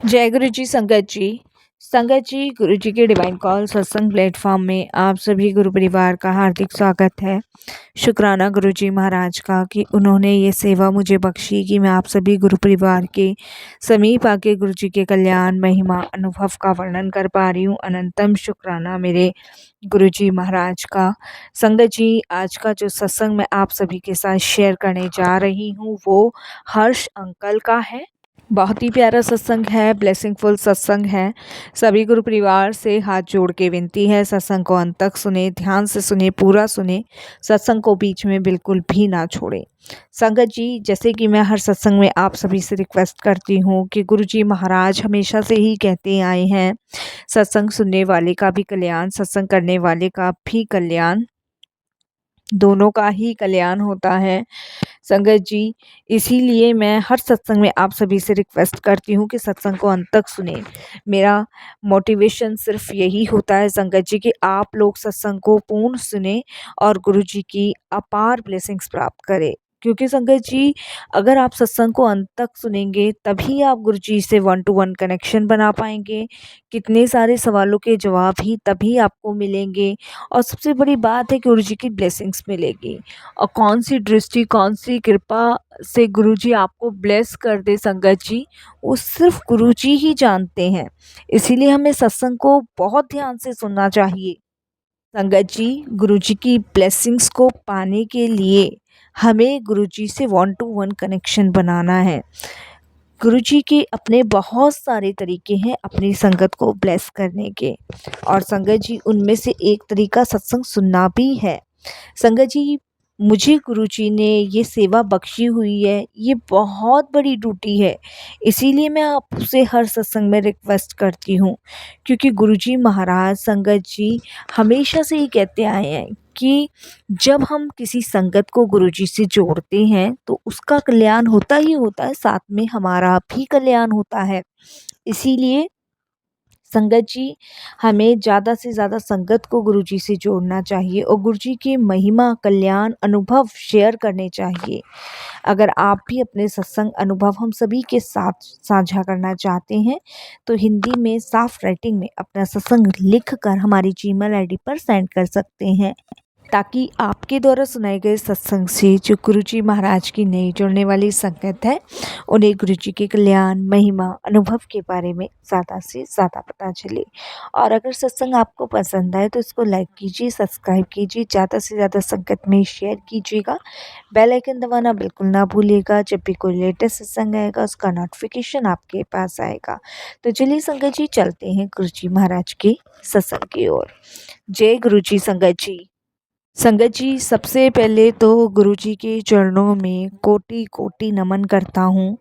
जय गुरु जी संगत जी गुरु जी के डिवाइन कॉल सत्संग प्लेटफॉर्म में आप सभी गुरु परिवार का हार्दिक स्वागत है। शुक्राना गुरु जी महाराज का कि उन्होंने ये सेवा मुझे बख्शी कि मैं आप सभी गुरु परिवार के समीप आके गुरु जी के कल्याण महिमा अनुभव का वर्णन कर पा रही हूँ। अनंतम शुक्राना मेरे गुरु जी महाराज का। संगत जी, आज का जो सत्संग मैं आप सभी के साथ शेयर करने जा रही हूँ वो हर्ष अंकल का है। बहुत ही प्यारा सत्संग है, ब्लेसिंगफुल सत्संग है। सभी गुरु परिवार से हाथ जोड़ के विनती है, सत्संग को अंत तक सुने, ध्यान से सुने, पूरा सुने, सत्संग को बीच में बिल्कुल भी ना छोड़े। संगत जी, जैसे कि मैं हर सत्संग में आप सभी से रिक्वेस्ट करती हूँ कि गुरु जी महाराज हमेशा से ही कहते आए हैं, सत्संग सुनने वाले का भी कल्याण, सत्संग करने वाले का भी कल्याण, दोनों का ही कल्याण होता है। संगत जी, इसीलिए मैं हर सत्संग में आप सभी से रिक्वेस्ट करती हूँ कि सत्संग को अंत तक सुने। मेरा मोटिवेशन सिर्फ यही होता है संगत जी कि आप लोग सत्संग को पूर्ण सुने और गुरु जी की अपार ब्लेसिंग्स प्राप्त करें। क्योंकि संगत जी, अगर आप सत्संग को अंत तक सुनेंगे तभी आप गुरु जी से 1-to-1 कनेक्शन बना पाएंगे। कितने सारे सवालों के जवाब ही तभी आपको मिलेंगे और सबसे बड़ी बात है कि गुरु जी की ब्लेसिंग्स मिलेगी। और कौन सी दृष्टि, कौन सी कृपा से गुरुजी आपको ब्लेस कर दे संगत जी, वो सिर्फ गुरुजी ही जानते हैं। इसीलिए हमें सत्संग को बहुत ध्यान से सुनना चाहिए। संगत जी, गुरुजी की ब्लेसिंग्स को पाने के लिए हमें गुरुजी से 1-to-1 कनेक्शन बनाना है। गुरुजी के अपने बहुत सारे तरीके हैं अपनी संगत को ब्लेस करने के, और संगत जी उनमें से एक तरीका सत्संग सुनना भी है। संगत जी, मुझे गुरुजी ने ये सेवा बख्शी हुई है, ये बहुत बड़ी ड्यूटी है। इसीलिए मैं आपसे हर सत्संग में रिक्वेस्ट करती हूँ, क्योंकि गुरुजी महाराज संगत जी हमेशा से ही कहते आए हैं कि जब हम किसी संगत को गुरुजी से जोड़ते हैं तो उसका कल्याण होता ही होता है, साथ में हमारा भी कल्याण होता है। इसीलिए संगत जी, हमें ज़्यादा से ज़्यादा संगत को गुरुजी से जोड़ना चाहिए और गुरुजी की महिमा, कल्याण, अनुभव शेयर करने चाहिए। अगर आप भी अपने सत्संग अनुभव हम सभी के साथ साझा करना चाहते हैं तो हिंदी में साफ राइटिंग में अपना सत्संग लिख कर हमारी जीमेल आईडी पर सेंड कर सकते हैं, ताकि आपके द्वारा सुनाए गए सत्संग से जो गुरुजी महाराज की नई जुड़ने वाली संगत है उन्हें गुरुजी के कल्याण, महिमा, अनुभव के बारे में ज़्यादा से ज़्यादा पता चले। और अगर सत्संग आपको पसंद आए तो इसको लाइक कीजिए, सब्सक्राइब कीजिए, ज़्यादा से ज़्यादा संगत में शेयर कीजिएगा। बेल आइकन दबाना बिल्कुल ना भूलिएगा, जब भी कोई लेटेस्ट सत्संग आएगा उसका नोटिफिकेशन आपके पास आएगा। तो चलिए संगत जी, चलते हैं गुरुजी महाराज के सत्संग की ओर। जय गुरुजी संगत जी। संगत जी, सबसे पहले तो गुरुजी के चरणों में कोटि कोटि नमन करता हूँ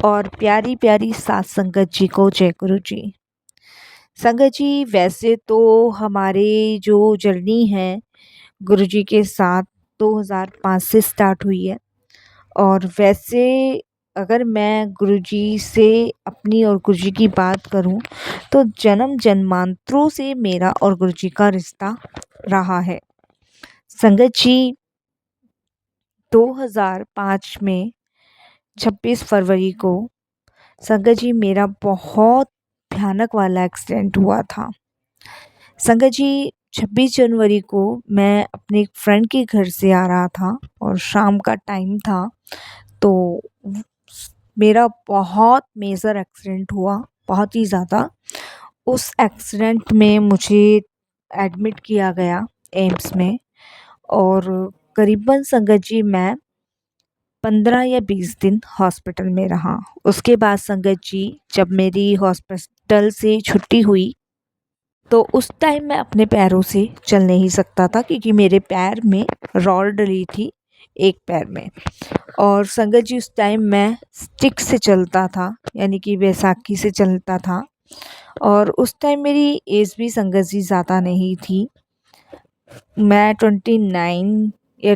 और प्यारी प्यारी सात संगत जी को जय गुरु जी। संगत जी, वैसे तो हमारे जो जर्नी है गुरुजी के साथ 2005 से स्टार्ट हुई है, और वैसे अगर मैं गुरुजी से अपनी और गुरुजी की बात करूं तो जन्म जन्मांतरों से मेरा और गुरुजी का रिश्ता रहा है। संगत जी, 2005 में 26 फरवरी को संगत जी मेरा बहुत भयानक वाला एक्सीडेंट हुआ था। संगत जी, 26 जनवरी को मैं अपने एक फ्रेंड के घर से आ रहा था और शाम का टाइम था, तो मेरा बहुत मेजर एक्सीडेंट हुआ, बहुत ही ज़्यादा। उस एक्सीडेंट में मुझे एडमिट किया गया एम्स में, और करीबन संगत जी मैं 15 या 20 दिन हॉस्पिटल में रहा। उसके बाद संगत जी, जब मेरी हॉस्पिटल से छुट्टी हुई तो उस टाइम मैं अपने पैरों से चल नहीं सकता था, क्योंकि मेरे पैर में रॉड डली थी एक पैर में। और संगत जी, उस टाइम मैं स्टिक से चलता था, यानी कि बैसाखी से चलता था। और उस टाइम मेरी एज भी संगत जी ज़्यादा नहीं थी, मैं 29 या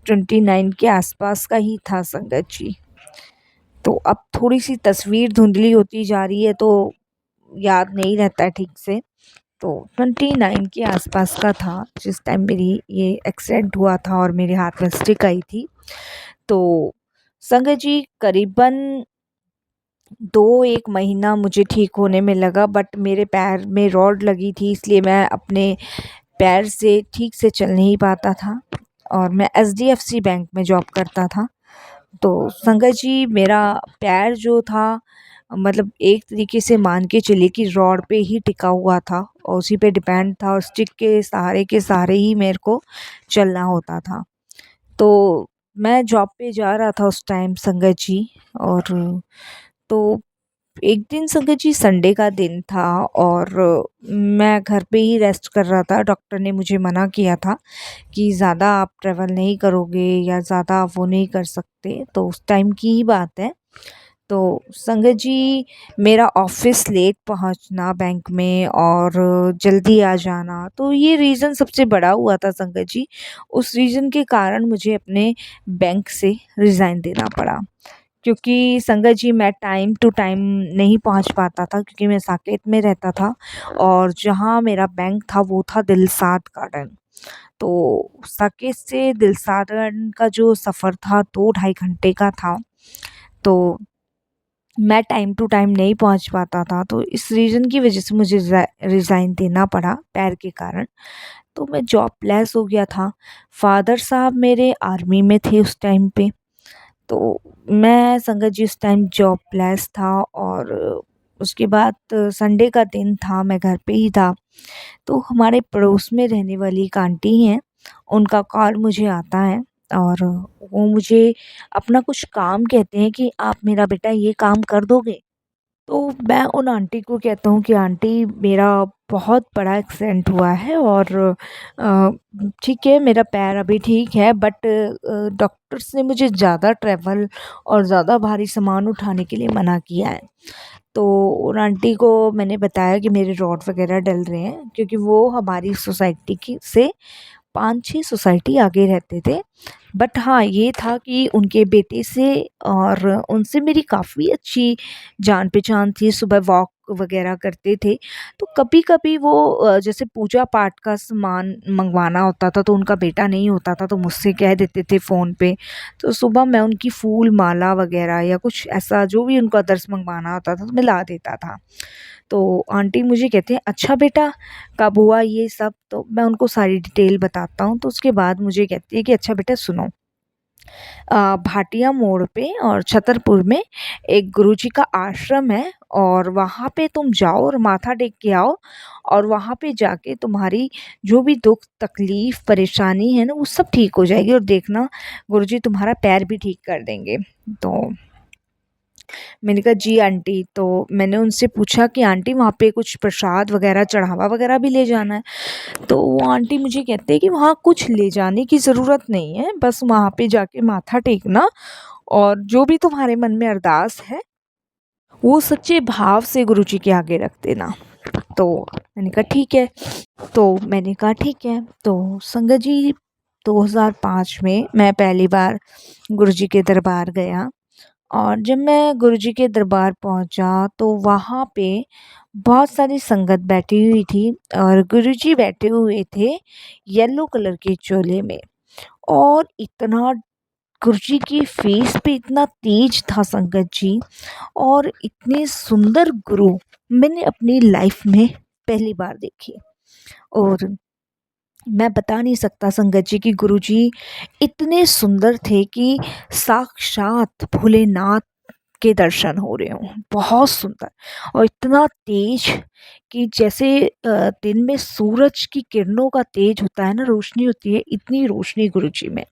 29 के आसपास का ही था संगत जी। तो अब थोड़ी सी तस्वीर धुंधली होती जा रही है तो याद नहीं रहता है ठीक से। तो 29 के आसपास का था जिस टाइम मेरी ये एक्सीडेंट हुआ था और मेरे हाथ में स्टिक आई थी। तो संगत जी, करीबन 2-1 महीना मुझे ठीक होने में लगा, बट मेरे पैर में रॉड लगी थी, इसलिए मैं अपने पैर से ठीक से चल नहीं पाता था और मैं एचडीएफसी बैंक में जॉब करता था। तो संगत जी, मेरा पैर जो था, मतलब एक तरीके से मान के चलिए कि रॉड पे ही टिका हुआ था और उसी पे डिपेंड था और स्टिक के सहारे ही मेरे को चलना होता था। तो मैं जॉब पे जा रहा था उस टाइम संगत जी, और तो एक दिन संगत जी संडे का दिन था और मैं घर पे ही रेस्ट कर रहा था। डॉक्टर ने मुझे मना किया था कि ज़्यादा आप ट्रैवल नहीं करोगे या ज़्यादा आप वो नहीं कर सकते, तो उस टाइम की ही बात है। तो संगत जी, मेरा ऑफिस लेट पहुंचना बैंक में और जल्दी आ जाना, तो ये रीज़न सबसे बड़ा हुआ था संगत जी। उस रीज़न के कारण मुझे अपने बैंक से रिज़ाइन देना पड़ा, क्योंकि संगत जी मैं टाइम टू टाइम नहीं पहुंच पाता था, क्योंकि मैं साकेत में रहता था और जहां मेरा बैंक था वो था दिलसाद गार्डन। तो साकेत से दिलसाद गार्डन का जो सफ़र था 2 ढाई घंटे का था। तो मैं टाइम टू टाइम नहीं पहुंच पाता था, तो इस रीज़न की वजह से मुझे रिज़ाइन देना पड़ा पैर के कारण। तो मैं जॉबलेस हो गया था। फादर साहब मेरे आर्मी में थे उस टाइम पे। तो मैं संगत जी उस टाइम जॉबलेस था और उसके बाद संडे का दिन था, मैं घर पे ही था। तो हमारे पड़ोस में रहने वाली एक आंटी हैं, उनका कॉल मुझे आता है और वो मुझे अपना कुछ काम कहते हैं कि आप मेरा बेटा ये काम कर दोगे? तो मैं उन आंटी को कहता हूँ कि आंटी, मेरा बहुत बड़ा एक्सीडेंट हुआ है और ठीक है, मेरा पैर अभी ठीक है, बट डॉक्टर्स ने मुझे ज़्यादा ट्रैवल और ज़्यादा भारी सामान उठाने के लिए मना किया है। तो उन आंटी को मैंने बताया कि मेरे रॉड वगैरह डल रहे हैं, क्योंकि वो हमारी सोसाइटी की से 5-6 सोसाइटी आगे रहते थे। बट हाँ, ये था कि उनके बेटे से और उनसे मेरी काफ़ी अच्छी जान-पहचान थी, सुबह वॉक वगैरह करते थे। तो कभी-कभी वो जैसे पूजा पाठ का सामान मँगवाना होता था, तो उनका बेटा नहीं होता था, तो मुझसे कह देते थे फ़ोन पे। तो सुबह मैं उनकी फूल माला वगैरह या कुछ ऐसा जो भी उनको अदर्स मँगवाना होता था, तो मैं ला देता था। तो आंटी मुझे कहती हैं, "अच्छा बेटा, कब हुआ ये सब?" तो मैं उनको सारी डिटेल बताता हूँ। तो उसके बाद मुझे कहती है कि अच्छा बेटा सुनो, भाटिया मोड़ पे और छतरपुर में एक गुरुजी का आश्रम है और वहाँ पे तुम जाओ और माथा टेक के आओ, और वहाँ पे जाके तुम्हारी जो भी दुख तकलीफ परेशानी है ना, वो सब ठीक हो जाएगी, और देखना गुरुजी तुम्हारा पैर भी ठीक कर देंगे। तो मैंने कहा जी आंटी। तो मैंने उनसे पूछा कि आंटी, वहाँ पे कुछ प्रसाद वगैरह चढ़ावा वगैरह भी ले जाना है? तो वो आंटी मुझे कहते हैं कि वहाँ कुछ ले जाने की ज़रूरत नहीं है, बस वहाँ पे जाके माथा टेकना और जो भी तुम्हारे मन में अरदास है वो सच्चे भाव से गुरुजी के आगे रख देना। तो मैंने कहा ठीक है। तो संगत जी, 2005 में मैं पहली बार गुरुजी के दरबार गया, और जब मैं गुरुजी के दरबार पहुंचा तो वहाँ पे बहुत सारी संगत बैठी हुई थी और गुरुजी बैठे हुए थे येलो कलर के चोले में। और इतना गुरुजी की फेस पे इतना तेज था संगत जी, और इतने सुंदर गुरु मैंने अपनी लाइफ में पहली बार देखे। और मैं बता नहीं सकता संगत जी कि गुरुजी इतने सुंदर थे कि साक्षात भोलेनाथ के दर्शन हो रहे हों, बहुत सुंदर। और इतना तेज कि जैसे दिन में सूरज की किरणों का तेज होता है ना, रोशनी होती है, इतनी रोशनी गुरुजी में।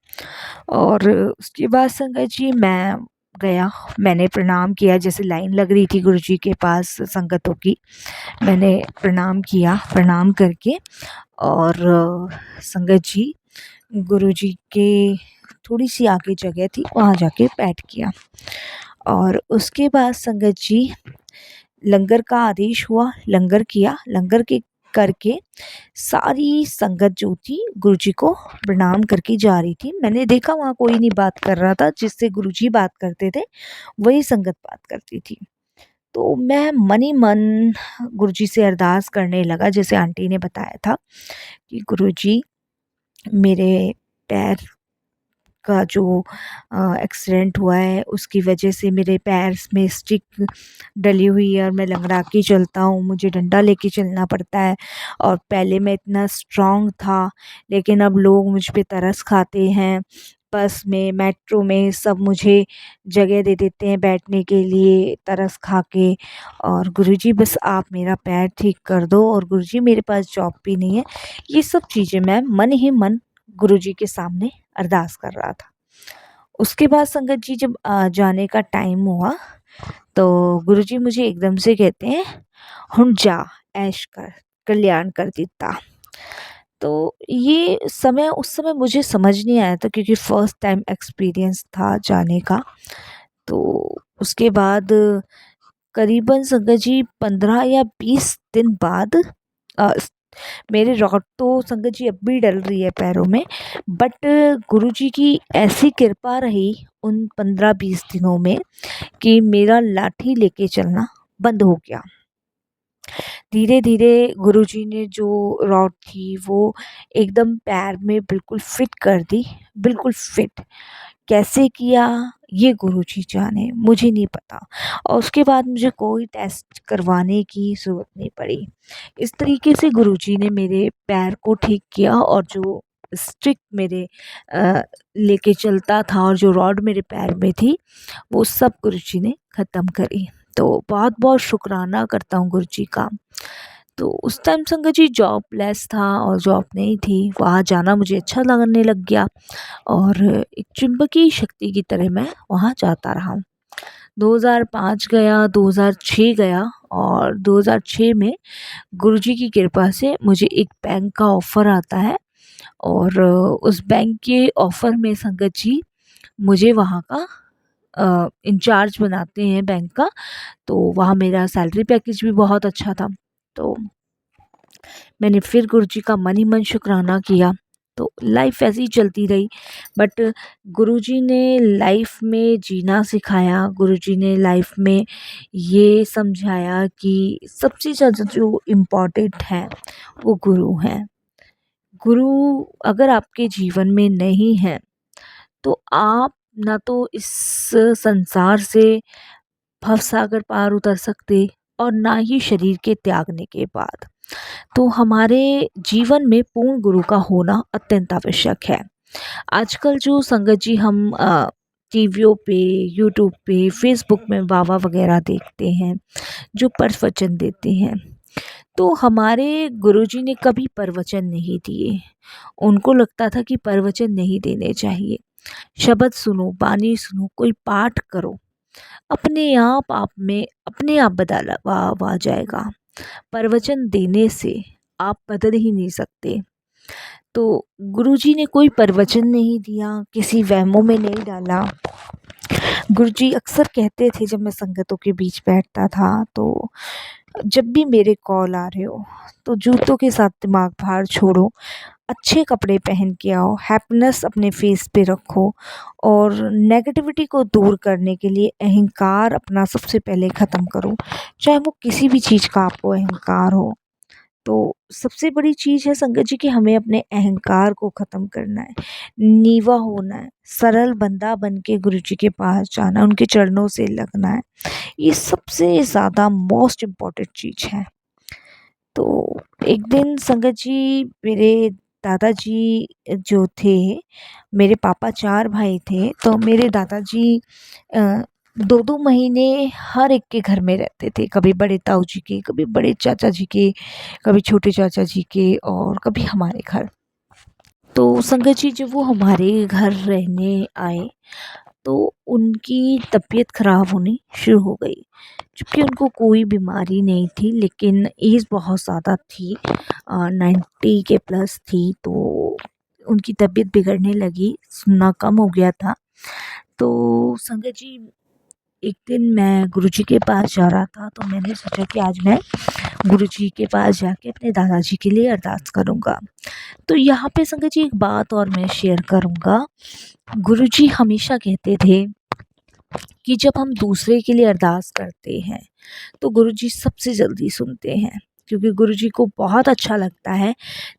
और उसके बाद संगत जी मैं गया, मैंने प्रणाम किया, जैसे लाइन लग रही थी गुरुजी के पास संगतों की, मैंने प्रणाम किया। प्रणाम करके और संगत जी, गुरुजी के थोड़ी सी आगे जगह थी, वहाँ जाके बैठ गया। और उसके बाद संगत जी, लंगर का आदेश हुआ, लंगर किया, लंगर के करके सारी संगत जो थी गुरुजी को प्रणाम करके जा रही थी। मैंने देखा वहाँ कोई नहीं बात कर रहा था, जिससे गुरुजी बात करते थे वही संगत बात करती थी। तो मैं मन ही मन गुरुजी से अरदास करने लगा, जैसे आंटी ने बताया था कि गुरुजी, मेरे पैर का जो एक्सीडेंट हुआ है उसकी वजह से मेरे पैर में स्टिक डली हुई है और मैं लंगड़ा के चलता हूँ, मुझे डंडा लेके चलना पड़ता है। और पहले मैं इतना स्ट्रॉन्ग था, लेकिन अब लोग मुझ पे तरस खाते हैं। बस में, मेट्रो में सब मुझे जगह दे देते हैं बैठने के लिए तरस खा के। और गुरुजी बस आप मेरा पैर ठीक कर दो, और गुरुजी मेरे पास जॉब भी नहीं है। ये सब चीज़ें मैं मन ही मन गुरुजी के सामने अरदास कर रहा था। उसके बाद संगत जी जब जाने का टाइम हुआ तो गुरुजी मुझे एकदम से कहते हैं, "हुण जा, ऐश कर, कल्याण कर दिता।" तो ये समय उस समय मुझे समझ नहीं आया था, क्योंकि फर्स्ट टाइम एक्सपीरियंस था जाने का। तो उसके बाद करीबन संगत जी 15 या 20 दिन बाद अ, मेरे रॉड तो संगत जी अब भी डल रही है पैरों में, बट गुरुजी की ऐसी कृपा रही उन 15-20 दिनों में कि मेरा लाठी लेके चलना बंद हो गया। धीरे धीरे गुरुजी ने जो रॉड थी वो एकदम पैर में बिल्कुल फिट कर दी, बिल्कुल फिट। कैसे किया ये गुरुजी जाने, मुझे नहीं पता। और उसके बाद मुझे कोई टेस्ट करवाने की ज़रूरत नहीं पड़ी। इस तरीके से गुरुजी ने मेरे पैर को ठीक किया, और जो स्टिक मेरे लेके चलता था और जो रॉड मेरे पैर में थी वो सब गुरुजी ने ख़त्म करी। तो बहुत बहुत शुक्राना करता हूँ गुरुजी का। तो उस टाइम संगत जी जॉबलेस था और जॉब नहीं थी, वहाँ जाना मुझे अच्छा लगने लग गया, और एक चुंबकीय शक्ति की तरह मैं वहाँ जाता रहा। 2005 गया, 2006 गया, और 2006 में गुरुजी की कृपा से मुझे एक बैंक का ऑफ़र आता है, और उस बैंक के ऑफ़र में संगत जी मुझे वहाँ का इंचार्ज बनाते हैं बैंक का। तो वहाँ मेरा सैलरी पैकेज भी बहुत अच्छा था। तो मैंने फिर गुरुजी का मन ही मन शुक्राना किया। तो लाइफ ऐसे ही चलती रही, बट गुरुजी ने लाइफ में जीना सिखाया। गुरुजी ने लाइफ में ये समझाया कि सबसे ज़्यादा जो इम्पोर्टेंट है वो गुरु हैं। गुरु अगर आपके जीवन में नहीं है तो आप ना तो इस संसार से भवसागर पार उतर सकते, और ना ही शरीर के त्यागने के बाद। तो हमारे जीवन में पूर्ण गुरु का होना अत्यंत आवश्यक है। आजकल जो संगत जी हम टीवियों पे, यूट्यूब पे, फेसबुक में बाबा वगैरह देखते हैं जो प्रवचन देते हैं, तो हमारे गुरुजी ने कभी प्रवचन नहीं दिए। उनको लगता था कि प्रवचन नहीं देने चाहिए। शब्द सुनो, बानी सुनो, कोई पाठ करो, आप में अपने आप बदलाव आ जाएगा। प्रवचन देने से आप बदल ही नहीं सकते। तो गुरुजी ने कोई प्रवचन नहीं दिया, किसी वहमों में नहीं डाला। गुरुजी अक्सर कहते थे जब मैं संगतों के बीच बैठता था, तो जब भी मेरे कॉल आ रहे हो तो जूतों के साथ दिमाग बाहर छोड़ो, अच्छे कपड़े पहन के आओ, हैप्पीनेस अपने फेस पे रखो, और नेगेटिविटी को दूर करने के लिए अहंकार अपना सबसे पहले ख़त्म करो। चाहे वो किसी भी चीज़ का आपको अहंकार हो। तो सबसे बड़ी चीज़ है संगत जी कि हमें अपने अहंकार को ख़त्म करना है, नीवा होना है, सरल बंदा बन के गुरु जी के पास जाना, उनके चरणों से लगना है। ये सबसे ज़्यादा मोस्ट इम्पॉर्टेंट चीज़ है। तो एक दिन संगत जी मेरे दादाजी जो थे, मेरे पापा 4 भाई थे, तो मेरे दादाजी 2-2 महीने हर एक के घर में रहते थे। कभी बड़े ताऊ जी के, कभी बड़े चाचा जी के, कभी छोटे चाचा जी के, और कभी हमारे घर। तो संगत जी जब वो हमारे घर रहने आए तो उनकी तबीयत ख़राब होनी शुरू हो गई। जबकि उनको कोई बीमारी नहीं थी, लेकिन एज बहुत ज़्यादा थी, 90 के प्लस थी, तो उनकी तबीयत बिगड़ने लगी, सुनना कम हो गया था। तो संगत जी एक दिन मैं गुरुजी के पास जा रहा था, तो मैंने सोचा कि आज मैं गुरुजी के पास जाके अपने दादाजी के लिए अरदास करूँगा। तो यहाँ पे संगत जी एक बात और मैं शेयर करूँगा। गुरुजी हमेशा कहते थे कि जब हम दूसरे के लिए अरदास करते हैं तो गुरुजी सबसे जल्दी सुनते हैं। क्योंकि गुरुजी को बहुत अच्छा लगता है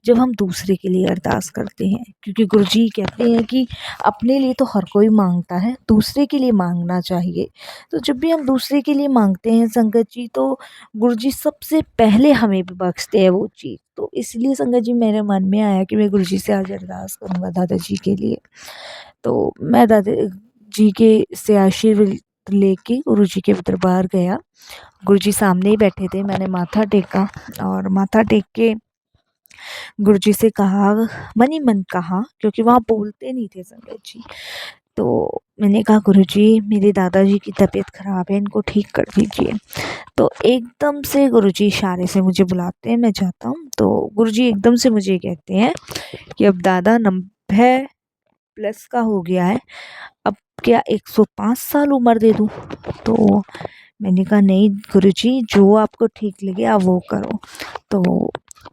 जब हम दूसरे के लिए अरदास करते हैं, क्योंकि गुरुजी कहते हैं कि अपने लिए तो हर कोई मांगता है, दूसरे के लिए मांगना चाहिए। तो जब भी हम दूसरे के लिए मांगते हैं संगत जी, तो गुरुजी सबसे पहले हमें भी बख्शते हैं वो चीज़। तो इसलिए संगत जी मेरे मन में आया कि मैं गुरुजी से आज अरदास करूँगा दादाजी के लिए। तो मैं दादा जी के से आशीर्वाद लेके गुरुजी के दरबार गया। गुरुजी सामने ही बैठे थे, मैंने माथा टेका और माथा टेक के गुरुजी से कहा, मन ही मन कहा, क्योंकि वहाँ बोलते नहीं थे संगत जी। तो मैंने कहा, गुरुजी मेरे दादाजी की तबीयत ख़राब है, इनको ठीक कर दीजिए। तो एकदम से गुरुजी इशारे से मुझे बुलाते हैं, मैं जाता हूँ। तो गुरुजी एकदम से मुझे कहते हैं कि अब दादा 90 प्लस का हो गया है, अब क्या 105 साल उम्र दे दूँ? तो मैंने कहा, नहीं गुरुजी, जो आपको ठीक लगे आप वो करो। तो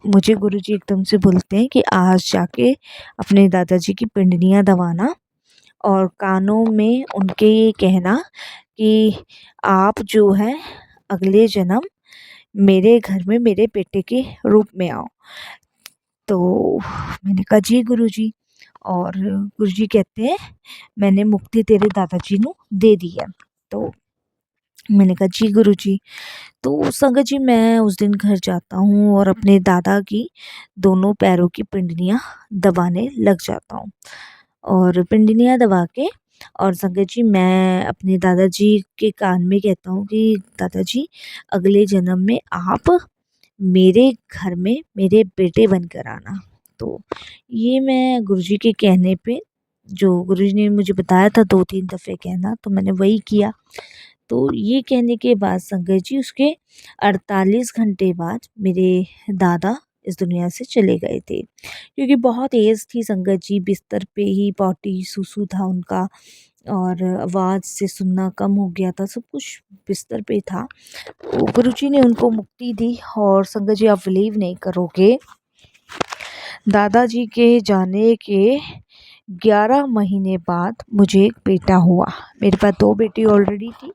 मुझे गुरुजी एकदम से बोलते हैं कि आज जाके अपने दादाजी की पिंडलियाँ दबाना और कानों में उनके ये कहना कि आप जो है अगले जन्म मेरे घर में मेरे बेटे के रूप में आओ। तो मैंने कहा, जी गुरुजी। और गुरुजी कहते हैं, मैंने मुक्ति तेरे दादाजी ਨੂੰ दे दी है। तो मैंने कहा, जी गुरुजी। तो संगत जी मैं उस दिन घर जाता हूँ और अपने दादा की दोनों पैरों की पिंडलियाँ दबाने लग जाता हूँ और पिंडलियाँ दबा के, और संगत जी मैं अपने दादाजी के कान में कहता हूँ कि दादाजी अगले जन्म में आप मेरे घर में मेरे बेटे बनकर आना। तो ये मैं गुरुजी के कहने पे, जो गुरुजी ने मुझे बताया था 2-3 दफ़े कहना, तो मैंने वही किया। तो ये कहने के बाद संगत जी उसके 48 घंटे बाद मेरे दादा इस दुनिया से चले गए थे, क्योंकि बहुत एज थी संगत जी, बिस्तर पे ही पॉटी सूसू था उनका और आवाज़ से सुनना कम हो गया था, सब कुछ बिस्तर पे था। तो गुरुजी ने उनको मुक्ति दी और संगत जी आप बिलीव नहीं करोगे, दादाजी के जाने के 11 महीने बाद मुझे एक बेटा हुआ। मेरे पास 2 बेटी ऑलरेडी थी,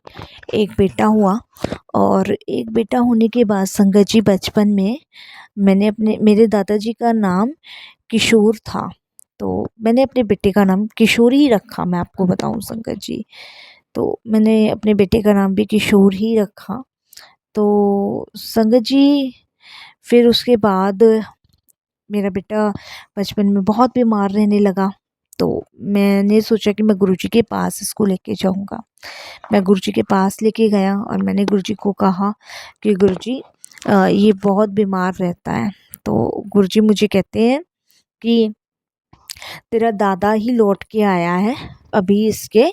एक बेटा हुआ। और एक बेटा होने के बाद संगत जी बचपन में मैंने मेरे दादाजी का नाम किशोर था, तो मैंने अपने बेटे का नाम किशोर ही रखा। मैं आपको बताऊं संगत जी, तो मैंने अपने बेटे का नाम भी किशोर ही रखा। तो संगत जी फिर उसके बाद मेरा बेटा बचपन में बहुत बीमार रहने लगा। तो मैंने सोचा कि मैं गुरुजी के पास इसको लेके जाऊंगा। मैं गुरुजी के पास लेके गया और मैंने गुरुजी को कहा कि गुरुजी ये बहुत बीमार रहता है। तो गुरुजी मुझे कहते हैं कि तेरा दादा ही लौट के आया है, अभी इसके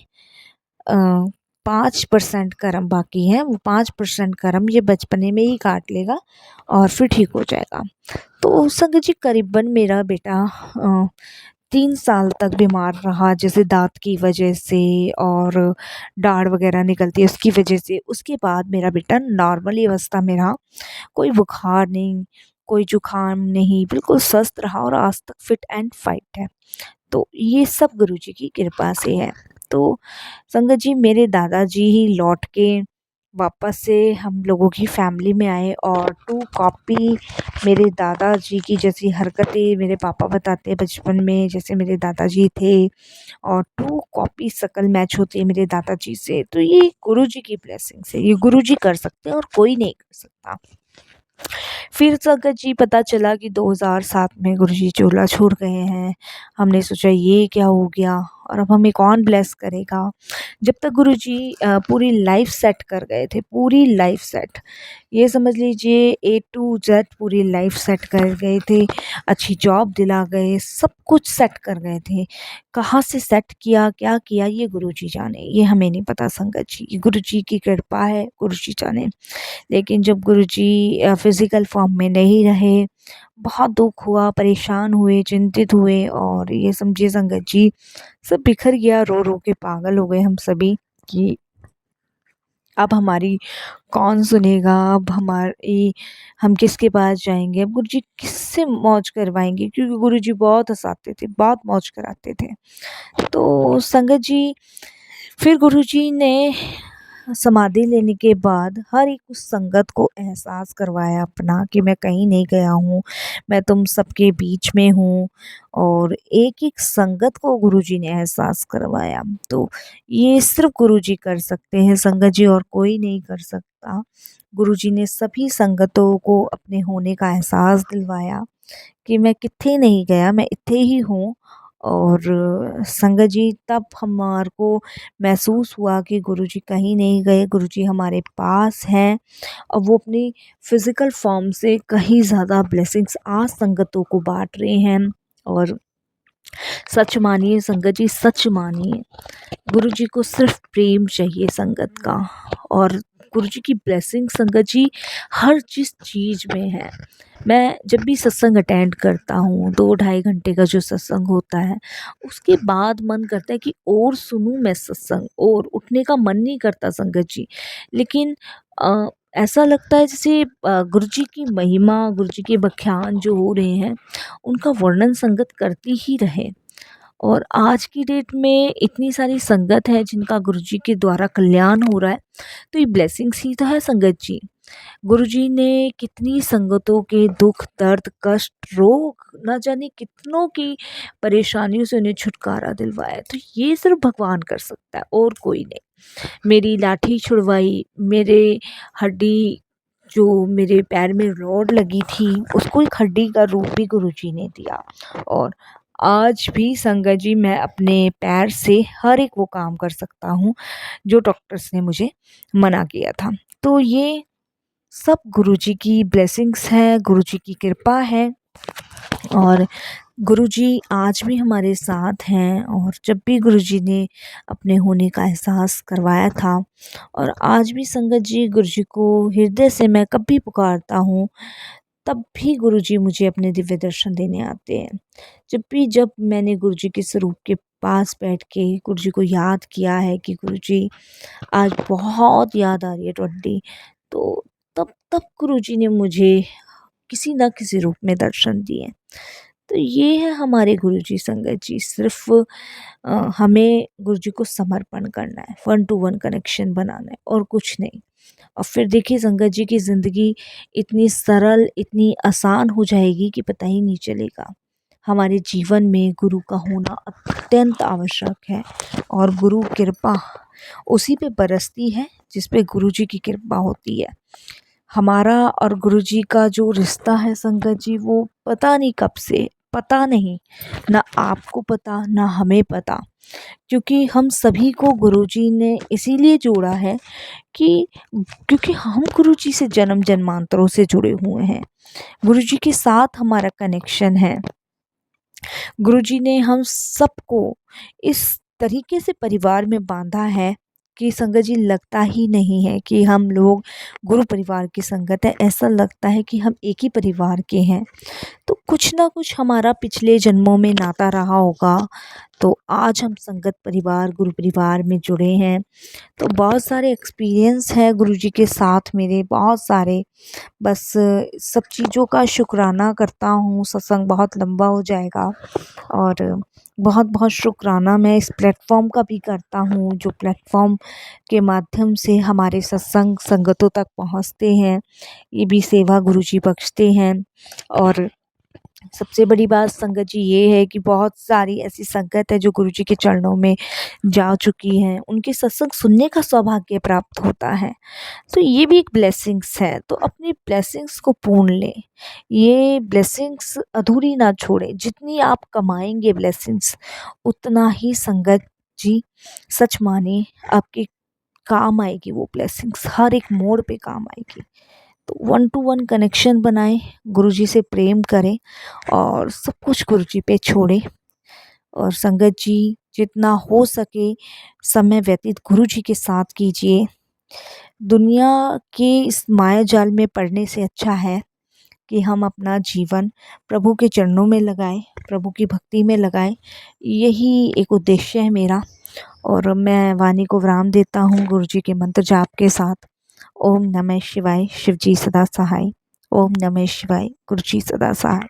5% कर्म बाकी हैं, वो 5% कर्म ये बचपने में ही काट लेगा और फिर ठीक हो जाएगा। तो संगत जी करीबन मेरा बेटा 3 साल तक बीमार रहा, जैसे दाँत की वजह से और दाढ़ वगैरह निकलती है उसकी वजह से। उसके बाद मेरा बेटा नॉर्मली अवस्था में रहा, कोई बुखार नहीं, कोई जुकाम नहीं, बिल्कुल स्वस्थ रहा और आज तक फिट एंड फाइट है। तो ये सब गुरुजी की कृपा से है। तो संगत जी मेरे दादाजी ही लौट के वापस से हम लोगों की फैमिली में आए और 2 कॉपी मेरे दादाजी की जैसी हरकतें मेरे पापा बताते हैं बचपन में जैसे मेरे दादाजी थे, और 2 कॉपी शक्ल मैच होती है मेरे दादाजी से। तो ये गुरुजी की ब्लेसिंग से, ये गुरुजी कर सकते हैं और कोई नहीं कर सकता। फिर संगत जी पता चला कि 2007 में गुरुजी चोला छोड़ गए हैं। हमने सोचा ये क्या हो गया और अब हमें कौन ब्लेस करेगा। जब तक गुरुजी पूरी लाइफ सेट कर गए थे, पूरी लाइफ सेट, ये समझ लीजिए A to Z पूरी लाइफ सेट कर गए थे, अच्छी जॉब दिला गए, सब कुछ सेट कर गए थे। कहाँ से सेट किया, क्या किया, ये गुरुजी जाने, ये हमें नहीं पता संगत जी, ये गुरुजी की कृपा है, गुरुजी जाने। लेकिन जब गुरुजी फिज़िकल फॉर्म में नहीं रहे, बहुत दुख हुआ, परेशान हुए, चिंतित हुए और ये समझिए संगत जी सब बिखर गया, रो रो के पागल हो गए हम सभी कि अब हमारी कौन सुनेगा, अब हमारी हम किसके पास जाएंगे, अब गुरुजी किससे मौज करवाएंगे, क्योंकि गुरुजी बहुत हंसाते थे, बहुत मौज कराते थे। तो संगत जी फिर गुरुजी ने समाधि लेने के बाद हर एक उस संगत को एहसास करवाया अपना कि मैं कहीं नहीं गया हूँ, मैं तुम सबके बीच में हूँ। और एक-एक संगत को गुरुजी ने एहसास करवाया। तो ये सिर्फ़ गुरुजी कर सकते हैं संगत जी, और कोई नहीं कर सकता। गुरुजी ने सभी संगतों को अपने होने का एहसास दिलवाया कि मैं कित्थे नहीं गया, मैं इत्थे ही हूँ। और संगत जी, तब हमारे को महसूस हुआ कि गुरुजी कहीं नहीं गए, गुरुजी हमारे पास हैं। और वो अपनी फ़िज़िकल फ़ॉर्म से कहीं ज़्यादा ब्लेसिंग्स आज संगतों को बाँट रहे हैं। और सच मानिए संगत जी, सच मानिए, गुरुजी को सिर्फ़ प्रेम चाहिए संगत का। और गुरुजी की ब्लेसिंग संगत जी हर चीज़ में है। मैं जब भी सत्संग अटेंड करता हूँ, 2 ढाई घंटे का जो सत्संग होता है, उसके बाद मन करता है कि और सुनूँ मैं सत्संग, और उठने का मन नहीं करता संगत जी। लेकिन ऐसा लगता है जैसे गुरुजी की महिमा, गुरुजी के व्याख्यान जो हो रहे हैं, उनका वर्णन संगत करती ही रहे। और आज की डेट में इतनी सारी संगत है जिनका गुरुजी के द्वारा कल्याण हो रहा है, तो ये ब्लेसिंग्स ही तो है संगत जी। गुरुजी ने कितनी संगतों के दुख, दर्द, कष्ट, रोग, ना जाने कितनों की परेशानियों से उन्हें छुटकारा दिलवाया है। तो ये सिर्फ भगवान कर सकता है, और कोई नहीं। मेरी लाठी छुड़वाई, मेरे हड्डी जो मेरे पैर में रॉड लगी थी, उसको एक हड्डी का रूप भी गुरुजी ने दिया। और आज भी संगत जी मैं अपने पैर से हर एक वो काम कर सकता हूँ जो डॉक्टर्स ने मुझे मना किया था। तो ये सब गुरुजी की ब्लेसिंग्स है, गुरुजी की कृपा है। और गुरुजी आज भी हमारे साथ हैं, और जब भी गुरुजी ने अपने होने का एहसास करवाया था, और आज भी संगत जी गुरुजी को हृदय से मैं कब भी पुकारता हूँ, तब भी गुरुजी मुझे अपने दिव्य दर्शन देने आते हैं। जब मैंने गुरुजी के स्वरूप के पास बैठ के गुरुजी को याद किया है कि गुरुजी आज बहुत याद आ रही है ट्वंटी, तो तब गुरुजी ने मुझे किसी न किसी रूप में दर्शन दिए। तो ये है हमारे गुरुजी संगत जी। सिर्फ़ हमें गुरुजी को समर्पण करना है, 1 टू 1 कनेक्शन बनाना है, और कुछ नहीं। और फिर देखिए संगत जी की ज़िंदगी इतनी सरल, इतनी आसान हो जाएगी कि पता ही नहीं चलेगा। हमारे जीवन में गुरु का होना अत्यंत आवश्यक है, और गुरु कृपा उसी पे बरसती है जिस पे गुरुजी की कृपा होती है। हमारा और गुरुजी का जो रिश्ता है संगत जी, वो पता नहीं कब से, पता नहीं, ना आपको पता ना हमें पता। क्योंकि हम सभी को गुरुजी ने इसीलिए जोड़ा है कि क्योंकि हम गुरुजी से जन्म जन्मांतरों से जुड़े हुए हैं। गुरुजी के साथ हमारा कनेक्शन है। गुरुजी ने हम सबको इस तरीके से परिवार में बांधा है कि संगत जी लगता ही नहीं है कि हम लोग गुरु परिवार की संगत है, ऐसा लगता है कि हम एक ही परिवार के हैं। तो कुछ ना कुछ हमारा पिछले जन्मों में नाता रहा होगा, तो आज हम संगत परिवार, गुरु परिवार में जुड़े हैं। तो बहुत सारे एक्सपीरियंस है गुरुजी के साथ मेरे, बहुत सारे। बस सब चीज़ों का शुक्राना करता हूँ, सत्संग बहुत लंबा हो जाएगा। और बहुत बहुत शुक्राना मैं इस प्लेटफॉर्म का भी करता हूँ, जो प्लेटफॉर्म के माध्यम से हमारे सत्संग संगतों तक पहुँचते हैं। ये भी सेवा गुरुजी बख्शते हैं। और सबसे बड़ी बात संगत जी ये है कि बहुत सारी ऐसी संगत है जो गुरुजी के चरणों में जा चुकी हैं, उनके सत्संग सुनने का सौभाग्य प्राप्त होता है। तो ये भी एक ब्लेसिंग्स है, तो अपनी ब्लेसिंग्स को पूर्ण लें। ये ब्लेसिंग्स अधूरी ना छोड़ें। जितनी आप कमाएंगे ब्लेसिंग्स, उतना ही संगत जी, सच मानिए, आपके काम आएगी वो ब्लेसिंग्स, हर एक मोड़ पे काम आएगी। तो 1 टू 1 कनेक्शन बनाएं, गुरुजी से प्रेम करें, और सब कुछ गुरुजी पे छोड़ें। और संगत जी, जितना हो सके समय व्यतीत गुरुजी के साथ कीजिए। दुनिया के इस माया जाल में पड़ने से अच्छा है कि हम अपना जीवन प्रभु के चरणों में लगाएं, प्रभु की भक्ति में लगाएं। यही एक उद्देश्य है मेरा। और मैं वाणी को विराम देता हूँ गुरुजी के मंत्र जाप के साथ। ओम नमः शिवाय, शिवजी सदा सहाय। ओम नमः शिवाय, गुरुजी सदा सहाय।